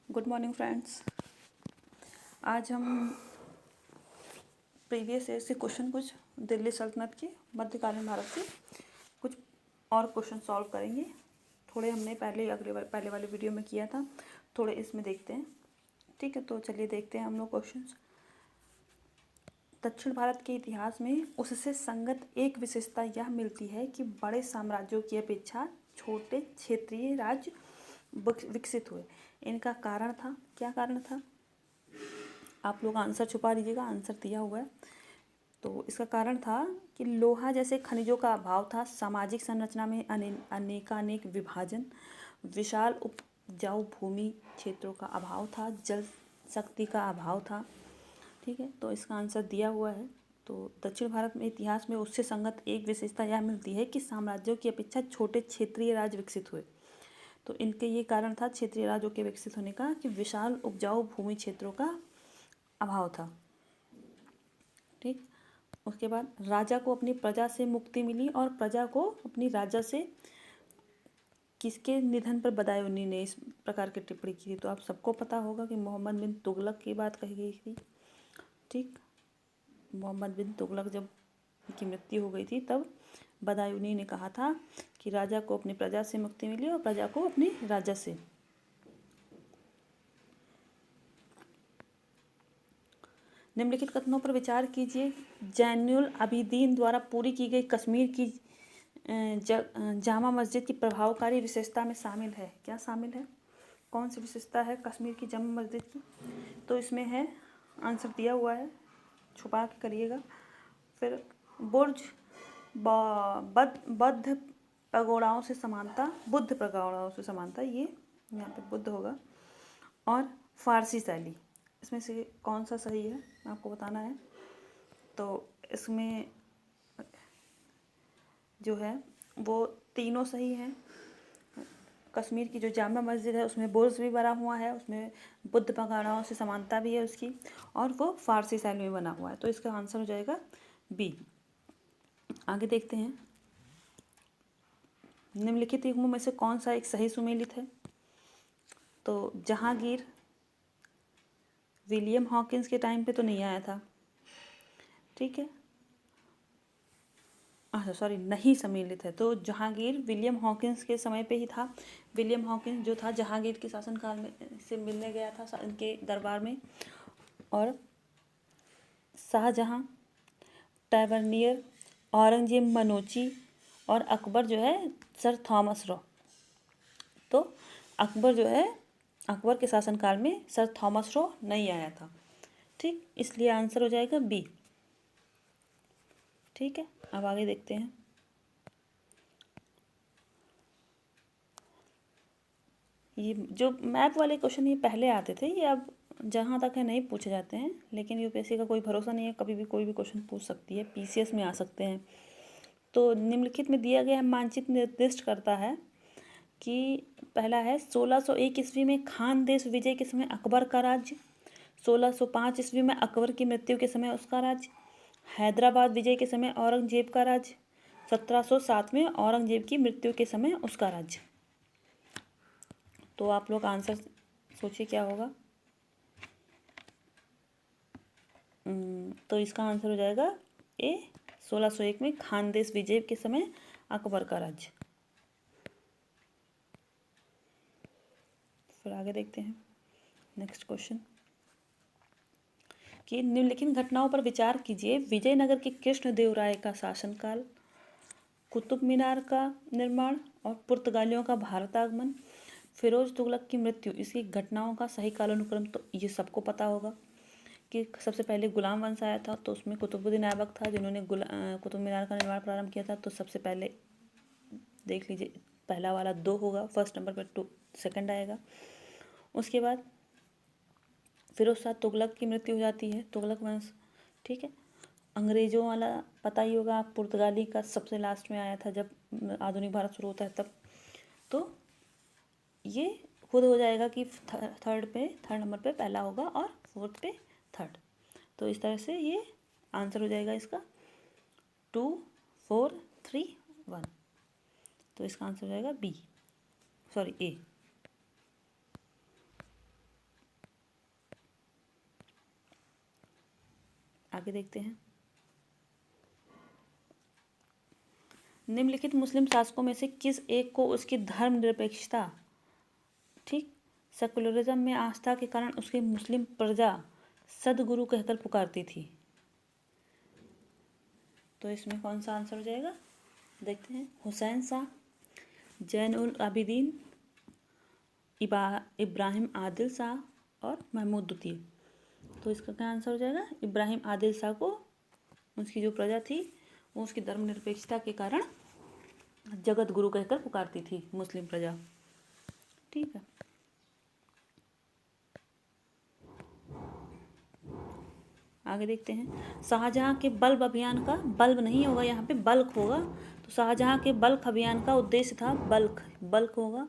Good morning friends. आज हम previous year से क्वेश्चन कुछ दिल्ली सल्तनत के मध्यकालीन भारत से कुछ और क्वेश्चन सॉल्व करेंगे। थोड़े हमने पहले वाले वीडियो में किया था, थोड़े इसमें देखते हैं। ठीक है, तो चलिए देखते हैं हम लोग क्वेश्चंस। दक्षिण भारत के इतिहास में उससे संगत एक विशेषता यह मिलती है कि बड़े साम्राज्यों की अपेक्षा छोटे क्षेत्रीय राज्य विकसित हुए। इनका कारण था, क्या कारण था? आप लोग आंसर छुपा दीजिएगा, आंसर दिया हुआ है। तो इसका कारण था कि लोहा जैसे खनिजों का अभाव था, सामाजिक संरचना में अनेकानेक विभाजन, विशाल उपजाऊ भूमि क्षेत्रों का अभाव था, जल शक्ति का अभाव था। ठीक है, तो इसका आंसर दिया हुआ है। तो दक्षिण भारत में इतिहास में उससे संगत एक विशेषता यह मिलती है कि साम्राज्यों की अपेक्षा छोटे क्षेत्रीय राज्य विकसित हुए। तो इनके ये कारण था क्षेत्रीय राज्यों के विकसित होने का कि विशाल उपजाऊ भूमि क्षेत्रों का अभाव था। ठीक, उसके बाद राजा को अपनी प्रजा से मुक्ति मिली और प्रजा को अपनी राजा से। किसके निधन पर बदायूंनी ने इस प्रकार की टिप्पणी की थी? तो आप सबको पता होगा कि मोहम्मद बिन तुगलक की बात कही गई थी। ठीक, मोहम्मद बिन तुगलक जब की मृत्यु हो गई थी तब बदायूंनी ने कहा था कि राजा को अपनी प्रजा से मुक्ति मिली और प्रजा को अपनी राजा से। निम्नलिखित कथनों पर विचार कीजिए। जैनुल आबिदीन द्वारा पूरी की गई कश्मीर की जामा मस्जिद की प्रभावकारी विशेषता में शामिल है। क्या शामिल है? कौन सी विशेषता है कश्मीर की जामा मस्जिद की? तो इसमें है, आंसर दिया हुआ है, छुपा के करिएगा। फिर बुर्ज बौद्ध पगोड़ाओं से समानता, बुद्ध पगोड़ाओं से समानता, ये यहाँ पे बुद्ध होगा। और फारसी शैली, इसमें से कौन सा सही है आपको बताना है। तो इसमें जो है वो तीनों सही हैं। कश्मीर की जो जामा मस्जिद है उसमें बुर्ज भी बना हुआ है, उसमें बुद्ध पगोड़ाओं से समानता भी है उसकी, और वो फारसी शैली में बना हुआ है। तो इसका आंसर हो जाएगा बी। आगे देखते हैं, निम्नलिखित युग्मों में से कौन सा एक सही सुमेलित है? तो जहांगीर विलियम हॉकिंस के टाइम पे तो नहीं आया था। ठीक है, अच्छा सॉरी, नहीं सम्मिलित है। तो जहांगीर विलियम हॉकिंस के समय पे ही था। विलियम हॉकिंस जो था जहांगीर के शासनकाल में से मिलने गया था इनके दरबार में। और शाहजहां, टैवर्नियर, औरंगजेब मनोची और अकबर जो है सर थॉमस रॉ। तो अकबर जो है, अकबर के शासनकाल में सर थॉमस रॉ नहीं आया था। ठीक, इसलिए आंसर हो जाएगा बी। ठीक है, अब आगे देखते हैं। ये जो मैप वाले क्वेश्चन ये पहले आते थे, ये अब जहाँ तक है नहीं पूछे जाते हैं, लेकिन यूपीएससी का कोई भरोसा नहीं है, कभी भी कोई भी क्वेश्चन पूछ सकती है, पीसीएस में आ सकते हैं। तो निम्नलिखित में दिया गया मानचित्र निर्दिष्ट करता है कि पहला है 1601 ईस्वी में खान देश विजय के समय अकबर का राज्य, 1605 ईस्वी में अकबर की मृत्यु के समय उसका राज्य, हैदराबाद विजय के समय औरंगजेब का राज्य, 1707 में औरंगजेब की मृत्यु के समय उसका राज्य। तो आप लोग आंसर सोचिए क्या होगा। तो इसका आंसर हो जाएगा ए, 1601 में खानदेश विजय के समय अकबर का राज्य। फिर आगे देखते हैं नेक्स्ट क्वेश्चन कि निम्नलिखित घटनाओं पर विचार कीजिए। विजयनगर के कृष्णदेवराय का शासनकाल, कुतुब मीनार का निर्माण और पुर्तगालियों का भारत आगमन, फिरोज तुगलक की मृत्यु, इसकी घटनाओं का सही कालानुक्रम तो ये सबको पता होगा कि सबसे पहले गुलाम वंश आया था, तो उसमें कुतुबुद्दीन ऐबक था जिन्होंने कुतुब मीनार का निर्माण प्रारंभ किया था। तो सबसे पहले देख लीजिए, पहला वाला 2 होगा, फर्स्ट नंबर पर 2 सेकंड आएगा। उसके बाद फिरोज शाह तुगलक की मृत्यु हो जाती है, तुगलक वंश। ठीक है, अंग्रेजों वाला पता ही होगा, पुर्तगाली का सबसे लास्ट में आया था जब आधुनिक भारत शुरू होता है तब। तो ये खुद हो जाएगा कि थर्ड नंबर पे पहला होगा और फोर्थ पे थर्ड। तो इस तरह से ये आंसर हो जाएगा इसका 2 4 3 1। तो इसका आंसर हो जाएगा बी, सॉरी ए। आगे देखते हैं। निम्नलिखित मुस्लिम शासकों में से किस एक को उसकी धर्मनिरपेक्षता, ठीक, सेकुलरिज्म में आस्था के कारण उसकी मुस्लिम प्रजा सदगुरु कहकर पुकारती थी? तो इसमें कौन सा आंसर हो जाएगा, देखते हैं। हुसैन शाह, जैन उल आबिदीन, इब्राहिम आदिल शाह और महमूद द्वितीय। तो इसका क्या आंसर हो जाएगा, इब्राहिम आदिल शाह को उसकी जो प्रजा थी वो उसकी धर्मनिरपेक्षता के कारण जगत गुरु कहकर पुकारती थी मुस्लिम प्रजा। ठीक है, आगे देखते हैं। शाहजहां के बल्ब अभियान का, बल्ब नहीं होगा यहाँ पे, बल्क होगा। तो शाहजहां के बल्क अभियान का उद्देश्य था, बल्क होगा।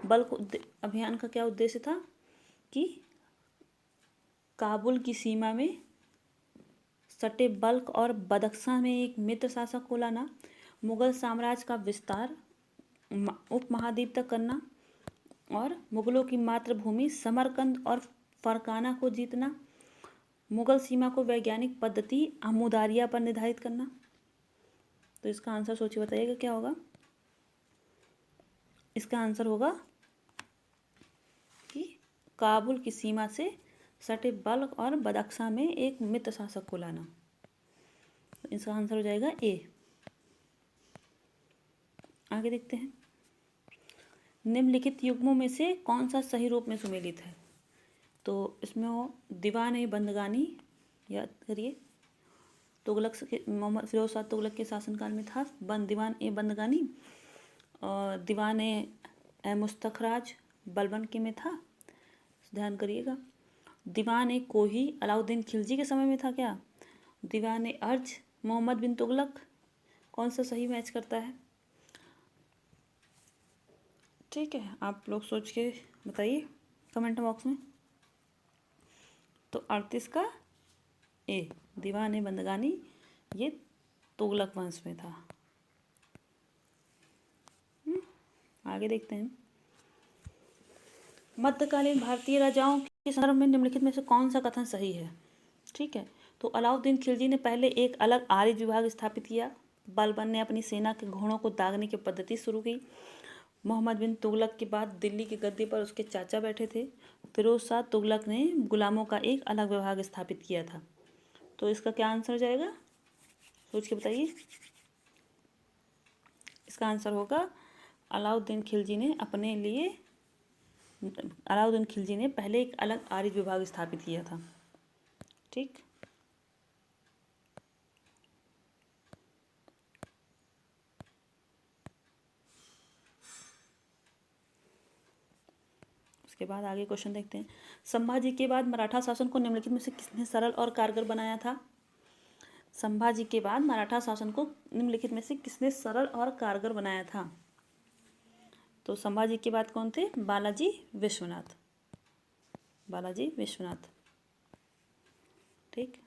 बल्क अभियान का क्या उद्देश्य था कि काबुल की सीमा में सटे बल्क और बदख्शां में एक मित्र शासक को लाना, मुगल साम्राज्य का विस्तार उपमहाद्वीप तक करना और मुगलों की मातृभूमि समरकंद और फरकाना को जीतना, मुगल सीमा को वैज्ञानिक पद्धति अमुदारिया पर निर्धारित करना। तो इसका आंसर सोचिए, बताइएगा क्या होगा। इसका आंसर होगा कि काबुल की सीमा से सटे बल्क और बदख्शां में एक मित्र शासक को लाना। तो इसका आंसर हो जाएगा ए। आगे देखते हैं। निम्नलिखित युग्मों में से कौन सा सही रूप में सुमेलित है? तो इसमें वो दीवान ए बंदगानी, याद करिए, तुगलक मोहम्मद फिरोज शाह तुगलक के शासनकाल में था दीवान ए बंदगानी, और दीवान ए मुस्तखराज बलबन के में था, ध्यान करिएगा। दीवान ए कोही अलाउद्दीन खिलजी के समय में था क्या? दीवान ए अर्ज मोहम्मद बिन तुगलक, कौन सा सही मैच करता है? ठीक है, आप लोग सोच के बताइए कमेंट बॉक्स में। तो 38 का ए, दीवान ए बंदगानी, ये तुगलक वंश में था। आगे देखते हैं। मध्यकालीन भारतीय राजाओं के संदर्भ में निम्नलिखित में से कौन सा कथन सही है? ठीक है, तो अलाउद्दीन खिलजी ने पहले एक अलग आर्य विभाग स्थापित किया। बलबन ने अपनी सेना के घोड़ों को दागने की पद्धति शुरू की। मोहम्मद बिन तुगलक के बाद दिल्ली की गद्दी पर उसके चाचा बैठे थे। फिरोज शाह तुगलक ने गुलामों का एक अलग विभाग स्थापित किया था। तो इसका क्या आंसर हो जाएगा, सोच के बताइए। इसका आंसर होगा अलाउद्दीन खिलजी ने पहले एक अलग आर्य विभाग स्थापित किया था। ठीक, उसके बाद आगे क्वेश्चन देखते हैं। संभाजी के बाद मराठा शासन को निम्नलिखित में से किसने सरल और कारगर बनाया था? संभाजी के बाद मराठा शासन को निम्नलिखित में से किसने सरल और कारगर बनाया था? तो संभाजी के बाद कौन थे? बालाजी विश्वनाथ। ठीक,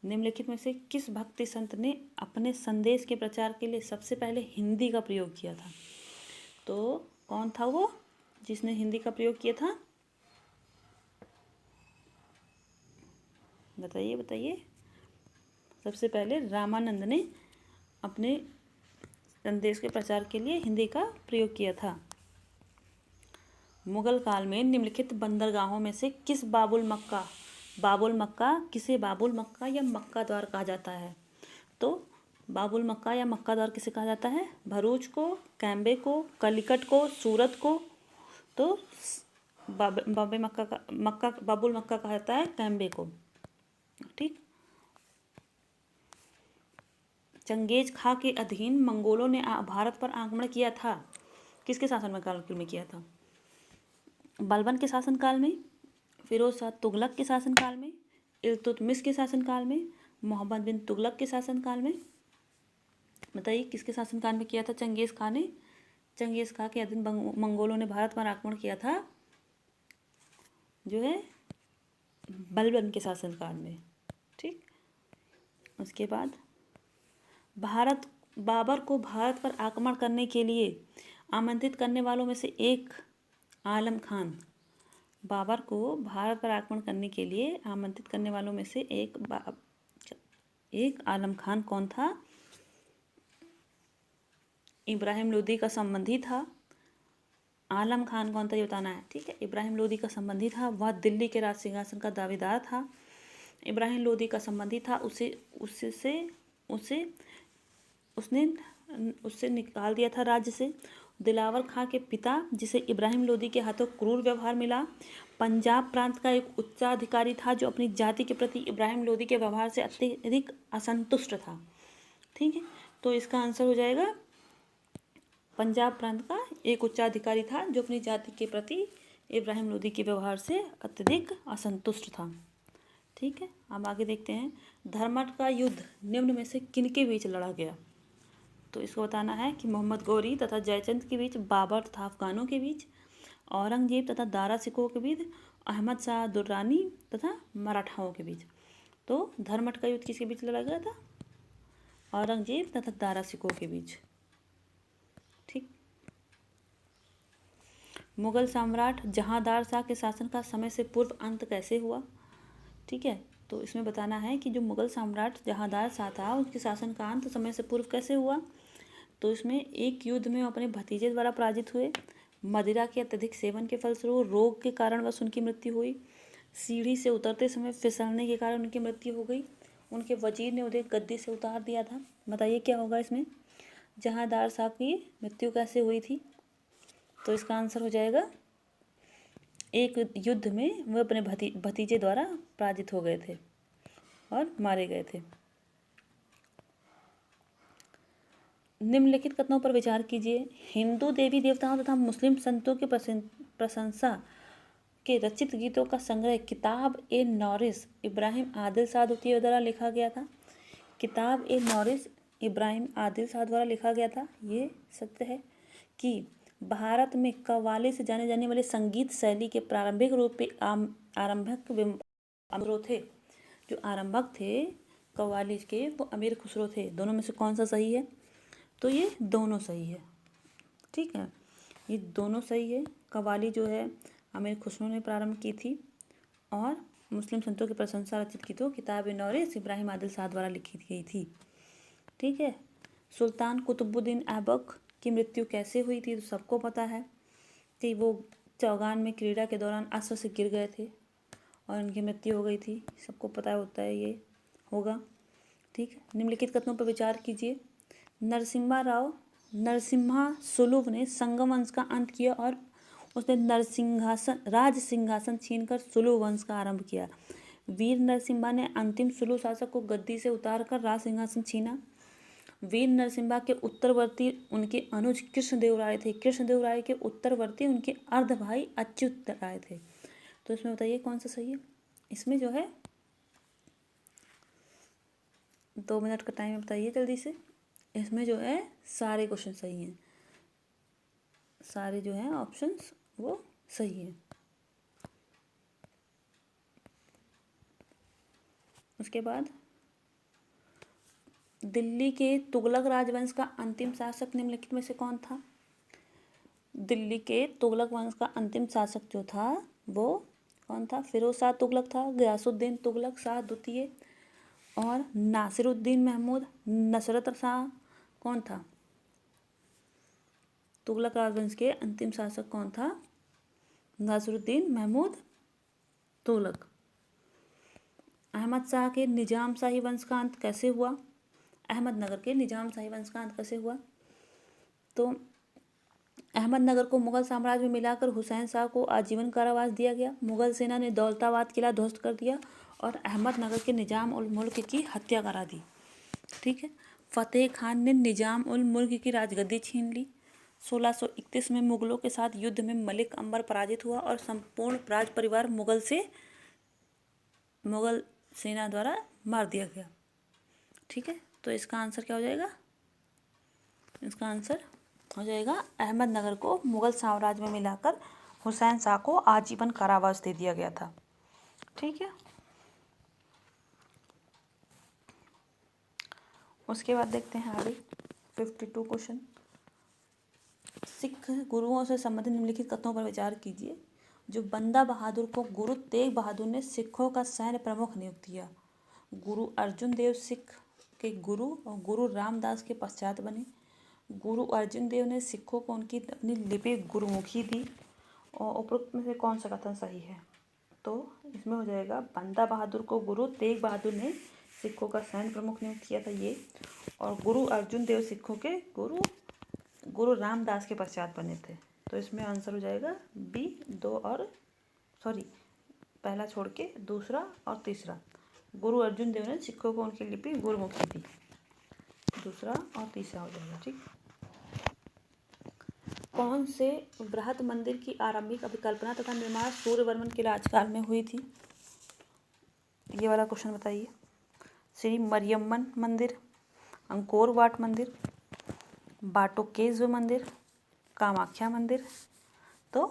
निम्नलिखित में से किस भक्ति संत ने अपने संदेश के प्रचार के लिए सबसे पहले हिंदी का प्रयोग किया था? तो कौन था वो जिसने हिंदी का प्रयोग किया था? बताइए। सबसे पहले रामानंद ने अपने संदेश के प्रचार के लिए हिंदी का प्रयोग किया था। मुगल काल में निम्नलिखित बंदरगाहों में से किसे बाबुल मक्का या मक्का द्वार कहा जाता है? तो बाबुल मक्का या मक्का द्वार किसे कहा जाता है? भरूच को, कैम्बे को, कलिकट को, सूरत को। तो बाबुल मक्का कहा जाता है कैम्बे को। ठीक, चंगेज खां के अधीन मंगोलों ने भारत पर आक्रमण किया था, किसके शासन काल में किया था? बलबन के शासनकाल में, फिरोज शाह तुगलक के शासनकाल में, इल्तुतमिश के शासनकाल में, मोहम्मद बिन तुगलक के शासनकाल में। बताइए किसके शासनकाल में किया था? चंगेज खां के अधीन मंगोलों ने भारत पर आक्रमण किया था, जो है बलबन के शासनकाल में। ठीक, उसके बाद बाबर को भारत पर आक्रमण करने के लिए आमंत्रित करने वालों में से एक आलम खान बाबर को भारत पर आक्रमण करने के लिए आमंत्रित करने वालों में से एक आलम खान कौन था? इब्राहिम लोदी का संबंधी था। आलम खान कौन था ये बताना है, ठीक है। इब्राहिम लोदी का संबंधी था, वह दिल्ली के राज सिंहासन का दावेदार था। इब्राहिम लोदी का संबंधी था, उसने उससे निकाल दिया था राज्य से। दिलावर खां के पिता, जिसे इब्राहिम लोदी के हाथों क्रूर व्यवहार मिला, पंजाब प्रांत का एक उच्चाधिकारी था जो अपनी जाति के प्रति इब्राहिम लोदी के व्यवहार से अत्यधिक असंतुष्ट था, ठीक है। तो इसका आंसर हो जाएगा पंजाब प्रांत का एक उच्चाधिकारी था जो अपनी जाति के प्रति इब्राहिम लोदी के व्यवहार से अत्यधिक असंतुष्ट था, ठीक है। अब आगे देखते हैं, धर्मट का युद्ध निम्न में से किनके बीच लड़ा गया? तो इसको बताना है कि मोहम्मद गौरी तथा जयचंद के बीच, बाबर तथा अफगानों के बीच, औरंगजेब तथा दारा सिकोह के बीच, अहमद शाह दुर्रानी तथा मराठाओं के बीच। तो धर्मट का युद्ध किसके बीच लड़ा गया था? औरंगजेब तथा दारा सिकोह के बीच, ठीक। मुगल सम्राट जहांदार शाह के शासन का समय से पूर्व अंत कैसे हुआ? ठीक है, तो इसमें बताना है कि जो मुगल सम्राट जहांदार शाह था उसके शासन का अंत समय से पूर्व कैसे हुआ। तो इसमें एक युद्ध में अपने भतीजे द्वारा पराजित हुए, मदिरा के अत्यधिक सेवन के फलस्वरूप रोग के कारणवश उनकी मृत्यु हुई, सीढ़ी से उतरते समय फिसलने के कारण उनकी मृत्यु हो गई, उनके वजीर ने उन्हें गद्दी से उतार दिया था। बताइए क्या होगा इसमें, जहांदार शाह की मृत्यु कैसे हुई थी? तो इसका आंसर हो जाएगा एक युद्ध में वह अपने भतीजे द्वारा पराजित हो गए थे और मारे गए थे। निम्नलिखित कथनों पर विचार कीजिए। हिंदू देवी देवताओं तथा मुस्लिम संतों की प्रशंसा के रचित गीतों का संग्रह किताब ए नौरिस इब्राहिम आदिल शाह द्वितीय द्वारा लिखा गया था। किताब ए नौरिस इब्राहिम आदिल शाह द्वारा लिखा गया था। ये सत्य है कि भारत में कव्वाली से जाने जाने वाले संगीत शैली के प्रारंभिक रूप पे अमरो थे। जो आरंभक थे कव्वाली के वो अमीर खुसरो थे। दोनों में से कौन सा सही है? तो ये दोनों सही है, ठीक है, ये दोनों सही है। कव्वाली जो है अमीर खुसरो ने प्रारंभ की थी और मुस्लिम संतों की प्रशंसा रचित की तो किताब ए नौरिस इब्राहिम आदिल शाह द्वारा लिखी गई थी, ठीक है। सुल्तान कुतुबुद्दीन ऐबक की मृत्यु कैसे हुई थी? तो सबको पता है कि वो चौगान में क्रीड़ा के दौरान अस्त्र से गिर गए थे और उनकी मृत्यु हो गई थी। सबको पता होता है ये होगा, ठीक। निम्नलिखित कथनों पर विचार कीजिए। नरसिम्हा सुलुभ ने संगम वंश का अंत किया और उसने राज सिंहासन छीनकर सुलुभ वंश का आरंभ किया। वीर नरसिम्हा ने अंतिम सुलु शासक को गद्दी से उतारकर राज सिंहासन छीना। वीर नरसिम्हा के उत्तरवर्ती उनके अनुज कृष्णदेव राय थे। कृष्णदेव राय के उत्तरवर्ती उनके अर्ध भाई अच्युत राय थे। तो इसमें बताइए कौन सा सही है? इसमें जो है 2 मिनट का टाइम बताइए जल्दी से। इसमें जो है सारे क्वेश्चन सही हैं, सारे जो हैं ऑप्शंस वो सही हैं। उसके बाद दिल्ली के तुगलक राजवंश का अंतिम शासक निम्नलिखित में से कौन था? दिल्ली के तुगलक वंश का अंतिम शासक जो था वो कौन था? फिरोज शाह तुगलक था, गयासुद्दीन तुगलक शाह द्वितीय और नासिरुद्दीन महमूद नसरत शाह कौन था? तुगलक राजवंश के अंतिम शासक कौन था? नासिरुद्दीन महमूद तुगलक। अहमद शाह के निजाम शाही वंश का अंत कैसे हुआ? अहमदनगर के निजाम शाही वंश का अंत कैसे हुआ? तो अहमदनगर को मुगल साम्राज्य में मिलाकर हुसैन शाह को आजीवन कारावास दिया गया। मुगल सेना ने दौलताबाद किला ध्वस्त कर दिया और अहमदनगर के निजाम उल मुल्क की हत्या करा दी, ठीक है। फतेह खान ने निजाम उल मुल्क की राजगद्दी छीन ली। 1631 में मुगलों के साथ युद्ध में मलिक अंबर पराजित हुआ और संपूर्ण राज परिवार मुगल सेना द्वारा मार दिया गया, ठीक है। तो इसका आंसर क्या हो जाएगा? इसका आंसर हो जाएगा अहमदनगर को मुगल साम्राज्य में मिलाकर हुसैन शाह को आजीवन कारावास दे दिया गया था, ठीक है। उसके बाद देखते हैं आगे 52 क्वेश्चन। सिख गुरुओं से संबंधित निम्नलिखित कथनों पर विचार कीजिए। जो बंदा बहादुर को गुरु तेग बहादुर ने सिखों का सैन्य प्रमुख नियुक्त किया। गुरु अर्जुन देव सिख के गुरु और गुरु रामदास के पश्चात बने। गुरु अर्जुन देव ने सिखों को उनकी अपनी लिपि गुरुमुखी दी। और उपरोक्त में से कौन सा कथन सही है? तो इसमें हो जाएगा बंदा बहादुर को गुरु तेग बहादुर ने सिखों का सैन्य प्रमुख नियुक्त किया था ये, और गुरु अर्जुन देव सिखों के गुरु रामदास के पश्चात बने थे। तो इसमें आंसर हो जाएगा बी, पहला छोड़ के दूसरा और तीसरा। गुरु अर्जुन देव ने सिखों को उनकी लिपि गुरुमुखी दी, दूसरा और तीसरा हो जाएगा। ठीक। कौन से बृहद मंदिर की आरंभिक अभिकल्पना तथा निर्माण सूर्यवर्मन के राजकाल में हुई थी? ये वाला क्वेश्चन बताइए। श्री मरियम्मन मंदिर, अंकोर वाट मंदिर, बाटोकेश्वर मंदिर, कामाख्या मंदिर। तो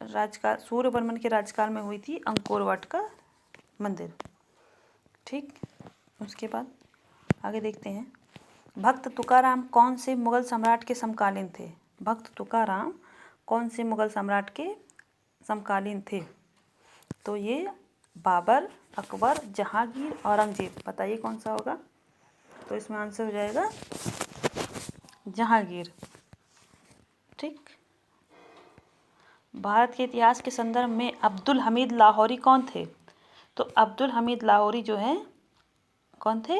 राजकाल सूर्यवर्मन के राजकाल में हुई थी अंकोर वाट का मंदिर। ठीक। उसके बाद आगे देखते हैं। भक्त तुकाराम कौन से मुगल सम्राट के समकालीन थे? भक्त तुकाराम कौन से मुगल सम्राट के समकालीन थे? तो ये बाबर, अकबर, जहांगीर, औरंगजेब। बताइए कौन सा होगा? तो इसमें आंसर हो जाएगा जहांगीर। ठीक। भारत के इतिहास के संदर्भ में अब्दुल हमीद लाहौरी कौन थे? तो अब्दुल हमीद लाहौरी जो हैं कौन थे?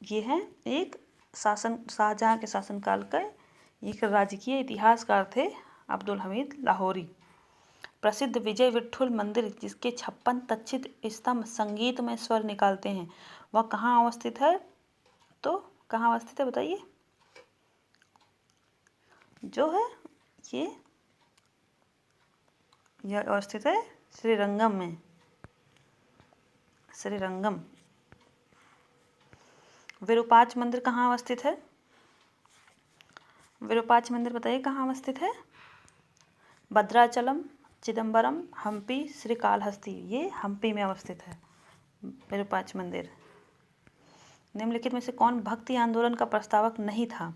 ये हैं एक शाहजहां के शासनकाल का एक राजकीय इतिहासकार थे अब्दुल हमीद लाहौरी। प्रसिद्ध विजय विठ्ठल मंदिर जिसके 56 तक्षित स्तंभ संगीतमय स्वर निकालते हैं, वह कहाँ अवस्थित है? तो कहाँ अवस्थित है बताइए? जो है यह अवस्थित है श्रीरंगम में। श्रीरंगम। विरूपाक्ष मंदिर कहाँ अवस्थित है? विरूपाक्ष मंदिर बताइए कहाँ अवस्थित है? भद्राचलम, चिदम्बरम, हम्पी, श्रीकालहस्ती। ये हम्पी में अवस्थित है विरूपाक्ष मंदिर। निम्नलिखित में से कौन भक्ति आंदोलन का प्रस्तावक नहीं था?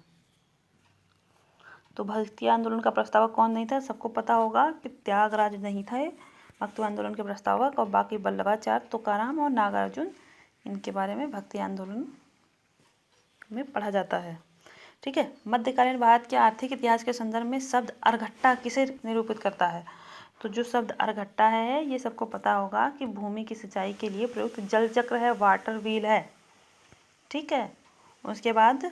तो भक्ति आंदोलन का प्रस्तावक कौन नहीं था? सबको पता होगा कि त्यागराज नहीं था भक्ति आंदोलन के प्रस्तावक, और बाकी वल्लभाचार्य, तुकाराम और नागार्जुन, इनके बारे में भक्ति आंदोलन में पढ़ा जाता है। ठीक है। मध्यकालीन भारत के आर्थिक इतिहास के संदर्भ में शब्द अर्घट्टा किसे निरूपित करता है? तो जो शब्द अर्घट्टा है ये सबको पता होगा कि भूमि की सिंचाई के लिए प्रयुक्त जल चक्र है, वाटर व्हील है। ठीक है। उसके बाद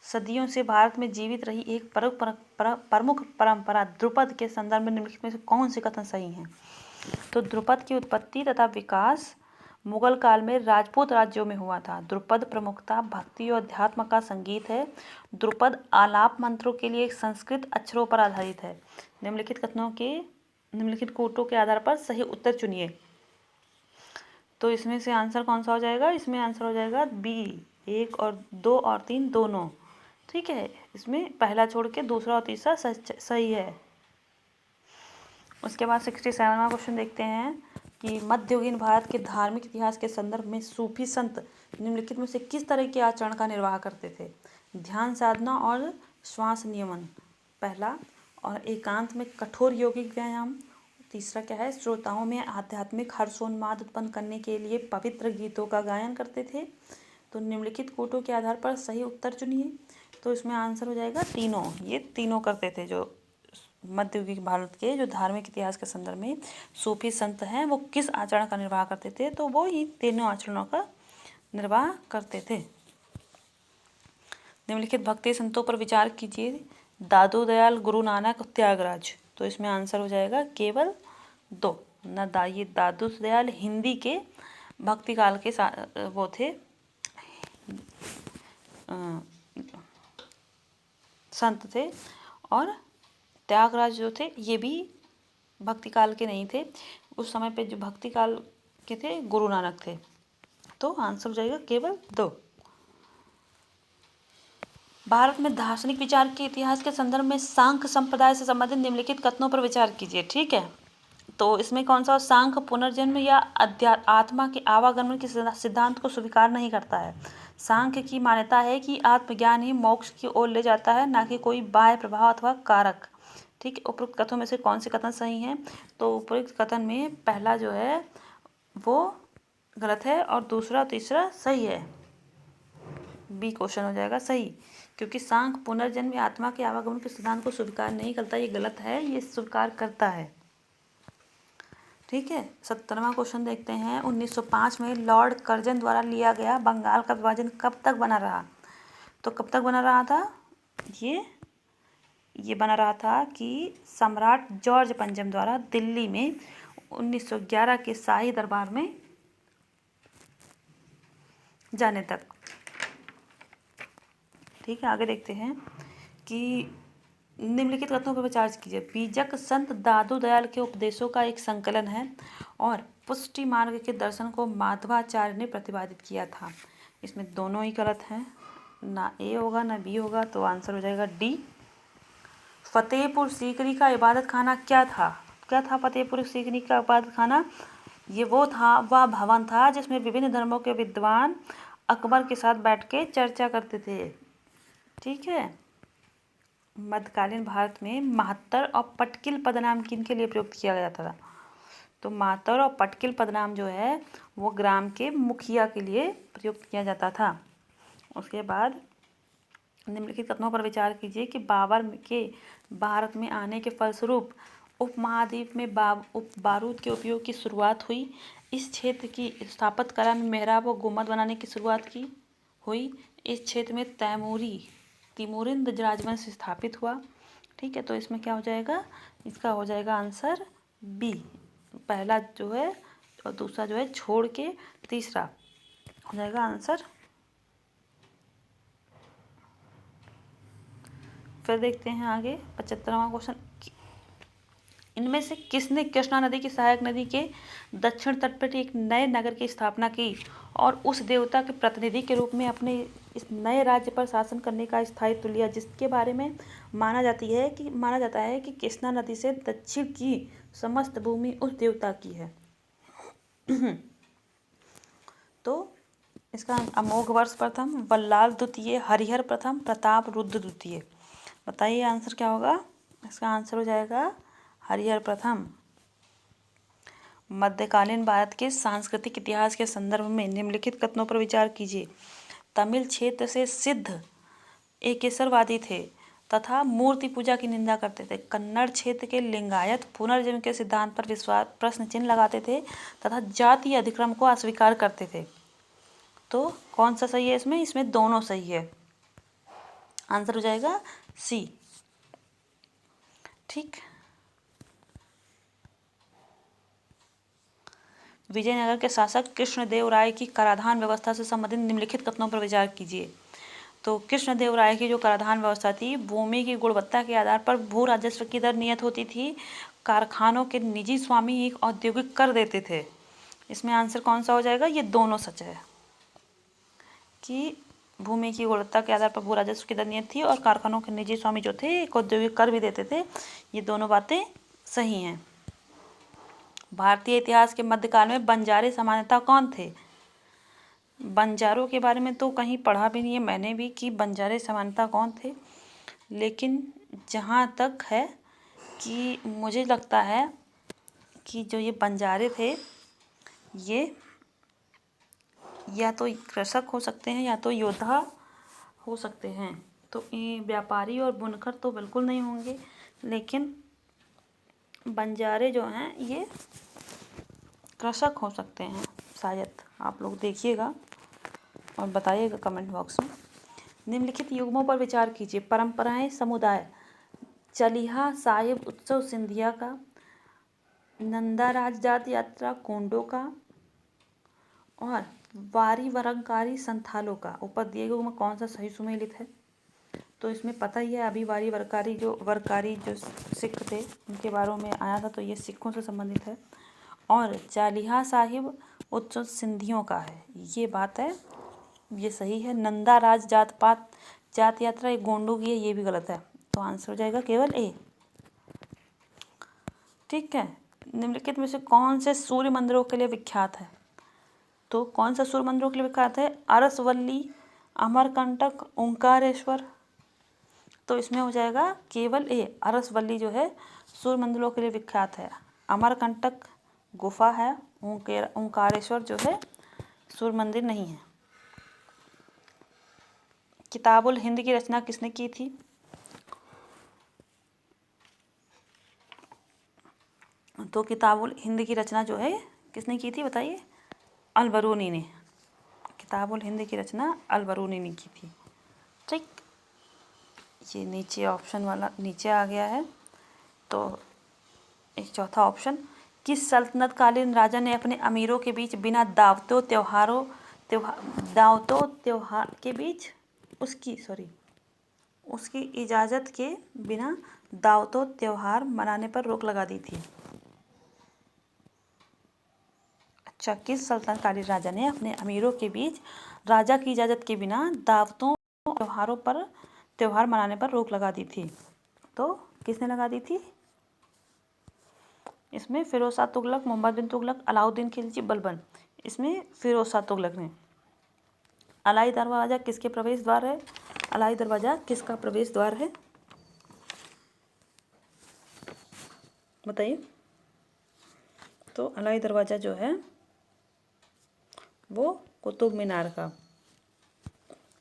सदियों से भारत में जीवित रही एक प्रमुख परंपरा द्रुपद के संदर्भ में निम्नलिखित में से कौन से कथन सही हैं? तो द्रुपद की उत्पत्ति तथा विकास मुगल काल में राजपूत राज्यों में हुआ था। द्रुपद प्रमुखता भक्ति और अध्यात्म का संगीत है। द्रुपद आलाप मंत्रों के लिए संस्कृत अक्षरों पर आधारित है। निम्नलिखित कोटों के आधार पर सही उत्तर चुनिए। तो इसमें से आंसर कौन सा हो जाएगा? इसमें आंसर हो जाएगा बी, 1 और 2 और 3 दोनों। ठीक है। इसमें पहला छोड़ के दूसरा और तीसरा सही है। उसके बाद 67वां क्वेश्चन देखते हैं कि मध्ययुगीन भारत के धार्मिक इतिहास के संदर्भ में सूफी संत निम्नलिखित में से किस तरह के आचरण का निर्वाह करते थे? ध्यान साधना और श्वास नियमन पहला, और एकांत में कठोर यौगिक व्यायाम। तीसरा क्या है? श्रोताओं में आध्यात्मिक हर्षोन्माद उत्पन्न करने के लिए पवित्र गीतों का गायन करते थे। तो निम्नलिखित कोटों के आधार पर सही उत्तर चुनिए। तो इसमें आंसर हो जाएगा तीनों। ये तीनों करते थे। जो मध्ययुगीन भारत के जो धार्मिक इतिहास के संदर्भ में सूफी संत हैं वो किस आचरण का निर्वाह करते थे? तो वो ही तीनों आचरणों का निर्वाह करते थे। निम्नलिखित भक्ति संतों पर विचार कीजिए। दादू दयाल, गुरु नानक, त्यागराज। तो इसमें आंसर हो जाएगा केवल 2। ये दादू दयाल हिंदी के भक्ति काल के वो थे संत थे, और त्यागराज जो थे ये भी भक्ति काल के नहीं थे। उस समय पे जो भक्ति काल के थे गुरु नानक थे। तो आंसर हो जाएगा केवल 2। भारत में दार्शनिक विचार के इतिहास के संदर्भ में सांख्य संप्रदाय से संबंधित निम्नलिखित कथनों पर विचार कीजिए। ठीक है। तो इसमें कौन सा? सांख्य पुनर्जन्म या आत्मा के आवागमन के सिद्धांत को स्वीकार नहीं करता है। सांख्य की मान्यता है कि आत्मज्ञान ही मोक्ष की ओर ले जाता है, ना कि कोई बाह्य प्रभाव अथवा कारक। ठीक है, उपरोक्त कथनों में से कौन से कथन सही हैं? तो उपरोक्त कथन में पहला जो है वो गलत है और दूसरा तीसरा सही है। बी क्वेश्चन हो जाएगा सही, क्योंकि सांख्य पुनर्जन्म या आत्मा के आवागमन के सिद्धांत को स्वीकार नहीं करता, ये गलत है, ये स्वीकार करता है। ठीक है, 17वां क्वेश्चन देखते हैं। 1905 में लॉर्ड कर्जन द्वारा लिया गया बंगाल का विभाजन कब तक बना रहा? तो कब तक बना रहा था? ये बना रहा था कि सम्राट जॉर्ज पंचम द्वारा दिल्ली में 1911 के शाही दरबार में जाने तक। ठीक है, आगे देखते हैं कि निम्नलिखित कथनों पर विचार कीजिए। बीजक संत दादू दयाल के उपदेशों का एक संकलन है और पुष्टि मार्ग के दर्शन को माधवाचार्य ने प्रतिपादित किया था। इसमें दोनों ही गलत हैं, ना ए होगा ना बी होगा, तो आंसर हो जाएगा डी। फतेहपुर सीकरी का इबादत खाना क्या था? क्या था फतेहपुर सीकरी का इबादत खाना? ये वह भवन था जिसमें विभिन्न धर्मों के विद्वान अकबर के साथ बैठ के चर्चा करते थे। ठीक है, मध्यकालीन भारत में माहत्तर और पटकिल पदनाम किनके लिए प्रयुक्त किया गया था? तो माहत्तर और पटकिल पदनाम जो है वो ग्राम के मुखिया के लिए प्रयुक्त किया जाता था। उसके बाद निम्नलिखित कथनों पर विचार कीजिए कि बाबर के भारत में आने के फलस्वरूप उपमहाद्वीप में बारूद के उपयोग की शुरुआत हुई। इस क्षेत्र की स्थापत्य कला में मेहराब और गुम्बद बनाने की शुरुआत की हुई। इस क्षेत्र में तिमूरिद राजवंश स्थापित हुआ। ठीक है, तो इसमें क्या हो जाएगा? इसका हो जाएगा आंसर बी, पहला जो है और दूसरा जो है छोड़ के तीसरा हो जाएगा आंसर। फिर देखते हैं आगे 75वां क्वेश्चन। इनमें से किसने कृष्णा नदी की सहायक नदी के दक्षिण तट पर एक नए नगर की स्थापना की और उस देवता के प्रतिनिधि के रूप में अपने इस नए राज्य पर शासन करने का स्थायित्व लिया, जिसके बारे में माना जाता है कि कृष्णा नदी से दक्षिण की समस्त भूमि उस देवता की है। तो इसका अमोघ वर्ष प्रथम, बल्लाल द्वितीय, हरिहर प्रथम, प्रताप रुद्र द्वितीय। बताइए आंसर क्या होगा? इसका आंसर हो जाएगा हरिहर प्रथम। मध्यकालीन भारत के सांस्कृतिक इतिहास के संदर्भ में निम्नलिखित कथनों पर विचार कीजिए। तमिल क्षेत्र से सिद्ध एकेश्वरवादी थे तथा मूर्ति पूजा की निंदा करते थे। कन्नड़ क्षेत्र के लिंगायत पुनर्जन्म के सिद्धांत पर प्रश्न चिन्ह लगाते थे तथा जातीय अधिक्रम को अस्वीकार करते थे। तो कौन सा सही है इसमें? इसमें दोनों सही है, आंसर हो जाएगा सी। ठीक, विजयनगर के शासक कृष्णदेव राय की कराधान व्यवस्था से संबंधित निम्नलिखित कथनों पर विचार कीजिए। तो कृष्णदेव राय की जो कराधान व्यवस्था थी, भूमि की गुणवत्ता के आधार पर भू राजस्व की दर नियत होती थी। कारखानों के निजी स्वामी एक औद्योगिक कर देते थे। इसमें आंसर कौन सा हो जाएगा? ये दोनों सच है कि भूमि की गुणवत्ता के आधार पर भू राजस्व की दर नियत थी और कारखानों के निजी स्वामी जो थे एक औद्योगिक कर भी देते थे। ये दोनों बातें सही हैं। भारतीय इतिहास के मध्यकाल में बंजारे सामान्यतः कौन थे? बंजारों के बारे में तो कहीं पढ़ा भी नहीं है मैंने भी कि बंजारे सामान्यतः कौन थे, लेकिन जहाँ तक है कि मुझे लगता है कि जो ये बंजारे थे ये या तो कृषक हो सकते हैं या तो योद्धा हो सकते हैं। तो ये व्यापारी और बुनकर तो बिल्कुल नहीं होंगे, लेकिन बंजारे जो हैं ये कृषक हो सकते हैं शायद। आप लोग देखिएगा और बताइएगा कमेंट बॉक्स में। निम्नलिखित युग्मों पर विचार कीजिए। परंपराएं समुदाय, चलिहा साहिब उत्सव सिंधिया का, नंदा राजजात यात्रा कोंडो का और वारी वरंकारी संथालों का। ऊपर दिए गए में कौन सा सही सुमेलित है? तो इसमें पता ही है अभी वारी वरकारी जो सिख थे उनके बारे में आया था, तो ये सिखों से संबंधित है। और चालिहा साहिब उत्सव सिंधियों का है, ये बात है, ये सही है। नंदा राज जात यात्रा एक गोंडों की है, ये भी गलत है। तो आंसर हो जाएगा केवल ए। ठीक है, निम्नलिखित में से कौन से सूर्य मंदिरों के लिए विख्यात है? तो कौन सा सूर्य मंदिरों के लिए विख्यात है? अरसवल्ली, अमरकंटक, ओंकारेश्वर। तो इसमें हो जाएगा केवल ए। अरसवल्ली जो है सूर्य मंदिरों के लिए विख्यात है। अमरकंटक गुफा है। ओंकारेश्वर जो है सूर्य मंदिर नहीं है। किताबुल हिंद की रचना किसने की थी? तो किताबुल हिंद की रचना जो है किसने की थी बताइए? अलबरूनी ने। किताबुल हिंद की रचना अलबरूनी ने की थी। ठीक, ये नीचे ऑप्शन वाला नीचे आ गया है। तो एक चौथा ऑप्शन, किस सल्तनत कालीन राजा ने अपने अमीरों के बीच बिना दावतों त्योहार के बीच उसकी इजाज़त के बिना दावतों त्योहार मनाने पर रोक लगा दी थी? अच्छा, किस सल्तनतकालीन राजा ने अपने अमीरों के बीच राजा की इजाज़त के बिना दावतों त्योहार मनाने पर रोक लगा दी थी? तो किसने लगा दी थी? इसमें फिरोज शाह तुगलक, मोहम्मद बिन तुगलक, अलाउद्दीन खिलजी, बलबन। इसमें फिरोज शाह तुगलक ने। अलाई दरवाज़ा किसके प्रवेश द्वार है? अलाई दरवाज़ा किसका प्रवेश द्वार है बताइए? तो अलाई दरवाज़ा जो है वो कुतुब मीनार का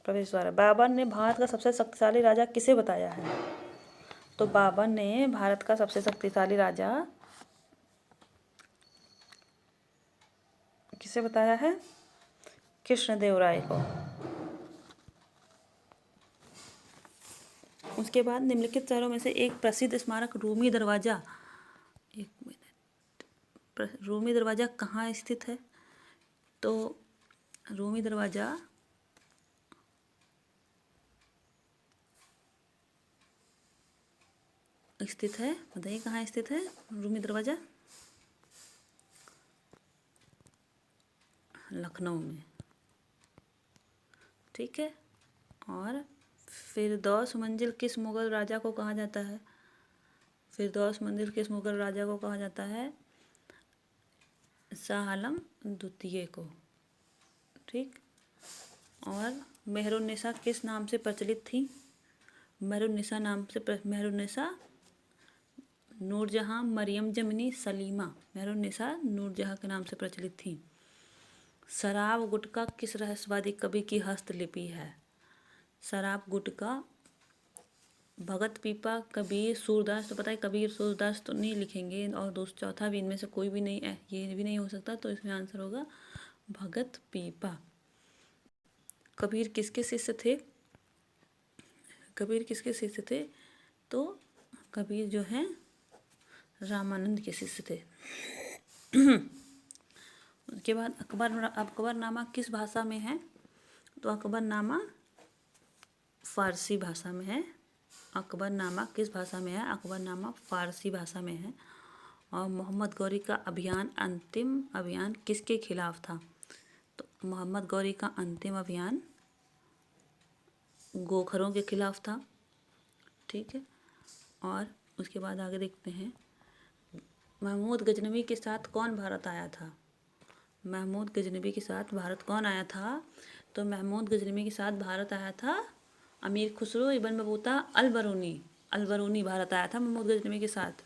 प्रवेश द्वार है। बाबर ने भारत का सबसे शक्तिशाली राजा किसे बताया है? तो बाबर ने भारत का सबसे शक्तिशाली राजा किसे बताया है? कृष्णदेव राय को। उसके बाद निम्नलिखित शहरों में से एक प्रसिद्ध स्मारक रूमी दरवाज़ा, एक मिनट, रूमी दरवाज़ा कहाँ स्थित है? तो रूमी दरवाज़ा स्थित है, बताइए कहाँ स्थित है रूमी दरवाज़ा? लखनऊ में। ठीक है। और फिरदौस मंजिल किस मुगल राजा को कहा जाता है? फिरदौस मंजिल किस मुगल राजा को कहा जाता है? शाह आलम द्वितीय को। ठीक। और मेहरुन्निसा किस नाम से प्रचलित थी? मेहरुन्निसा नूरजहाँ, मरियम जमिनी, सलीमा। मेहरुन्निसा नूरजहाँ के नाम से प्रचलित थी। शराब गुटका किस रहस्यवादी कवि की हस्तलिपि है? शराब गुटका भगत पीपा, कबीर, सूरदास। तो पता है कबीर सूरदास तो नहीं लिखेंगे, और चौथा भी इनमें से कोई भी नहीं है, ये भी नहीं हो सकता। तो इसमें आंसर होगा भगत पीपा। कबीर किसके शिष्य थे? कबीर किसके शिष्य थे? तो कबीर जो हैं रामानंद के शिष्य थे। उसके बाद अकबरनामा किस भाषा में है? तो अकबरनामा फारसी भाषा में है। अकबरनामा किस भाषा में है? अकबरनामा फारसी भाषा में है। और मोहम्मद गौरी का अंतिम अभियान किसके खिलाफ था? तो मोहम्मद गौरी का अंतिम अभियान गोखरों के खिलाफ था। ठीक है। और उसके बाद आगे देखते हैं, महमूद गजनवी के साथ कौन भारत आया था? महमूद गजनवी के साथ भारत कौन आया था? तो महमूद गजनवी के साथ भारत आया था अमीर खुसरो इब्न बतूता अलबरूनी भारत आया था महमूद गजनवी के साथ।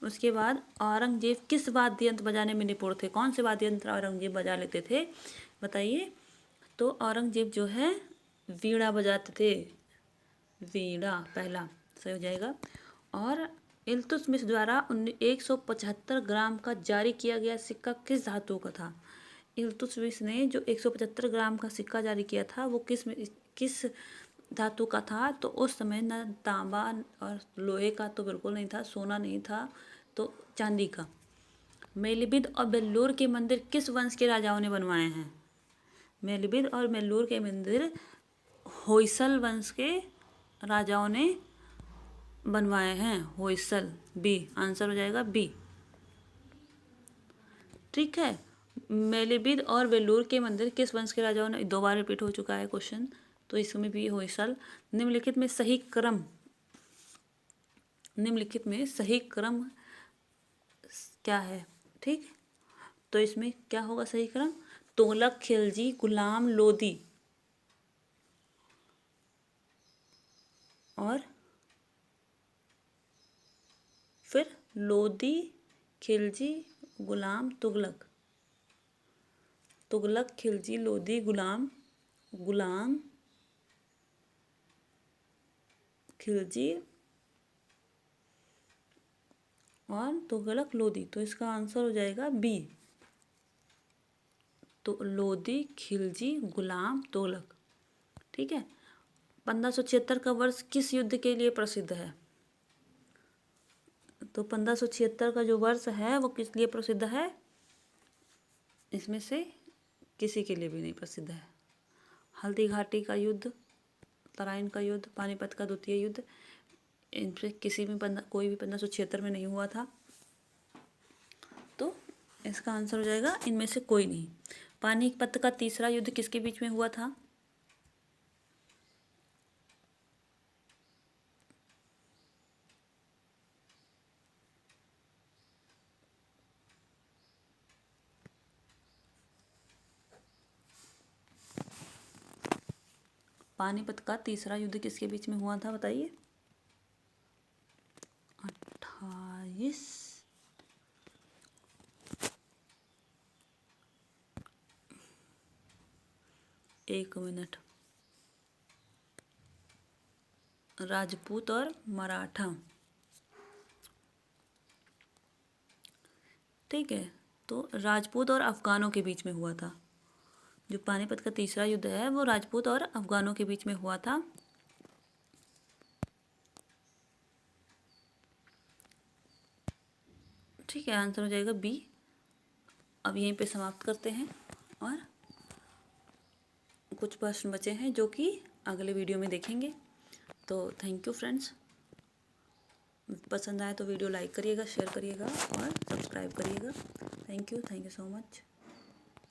उसके बाद औरंगजेब किस वाद्य यंत्र बजाने में निपुण थे? कौन से वाद्य यंत्र औरंगजेब बजा लेते थे बताइए? तो औरंगजेब जो है वीणा बजाते थे। वीणा पहला सही हो जाएगा। और इल्तुतमिश द्वारा 175 ग्राम का जारी किया गया सिक्का किस धातु का था? इल्तुतमिश ने जो 175 ग्राम का सिक्का जारी किया था वो किस धातु का था? तो उस समय न तांबा और लोहे का तो बिल्कुल नहीं था, सोना नहीं था, तो चांदी का। मेलिबिद और बेल्लूर के मंदिर किस वंश के राजाओं ने बनवाए हैं? मेलिबिद और बेल्लूर के मंदिर होयसल वंश के राजाओं ने बनवाए हैं। होयसल, बी आंसर हो जाएगा बी। ठीक है। मेलिबिद और बेल्लूर के मंदिर किस वंश के राजाओं ने, 2 बार रिपीट हो चुका है क्वेश्चन, तो इसमें भी होयसल। निम्नलिखित में सही क्रम क्या है? ठीक, तो इसमें क्या होगा सही क्रम? तुगलक, खिलजी, गुलाम, लोदी और फिर लोदी, खिलजी, गुलाम, तुगलक। तुगलक, खिलजी, लोदी, गुलाम, गुलाम, खिलजी और तुगलक, लोदी। तो इसका आंसर हो जाएगा बी। तो लोदी, खिलजी, गुलाम, तुगलक। ठीक है। 1576 का वर्ष किस युद्ध के लिए प्रसिद्ध है? तो 1576 का जो वर्ष है वो किस लिए प्रसिद्ध है? इसमें से किसी के लिए भी नहीं प्रसिद्ध है। हल्दी घाटी का युद्ध, तराइन का युद्ध, पानीपत का द्वितीय युद्ध, इनसे किसी में कोई भी 1576 में नहीं हुआ था। तो इसका आंसर हो जाएगा इनमें से कोई नहीं। पानीपत का तीसरा युद्ध किसके बीच में हुआ था? पानीपत का तीसरा युद्ध किसके बीच में हुआ था बताइए? 28 एक मिनट। राजपूत और मराठा। ठीक है। तो राजपूत और अफगानों के बीच में हुआ था। जो पानीपत का तीसरा युद्ध है वो राजपूत और अफगानों के बीच में हुआ था। ठीक है, आंसर हो जाएगा बी। अब यहीं पे समाप्त करते हैं और कुछ प्रश्न बचे हैं जो कि अगले वीडियो में देखेंगे। तो थैंक यू फ्रेंड्स। पसंद आए तो वीडियो लाइक करिएगा, शेयर करिएगा और सब्सक्राइब करिएगा। Thank you so much.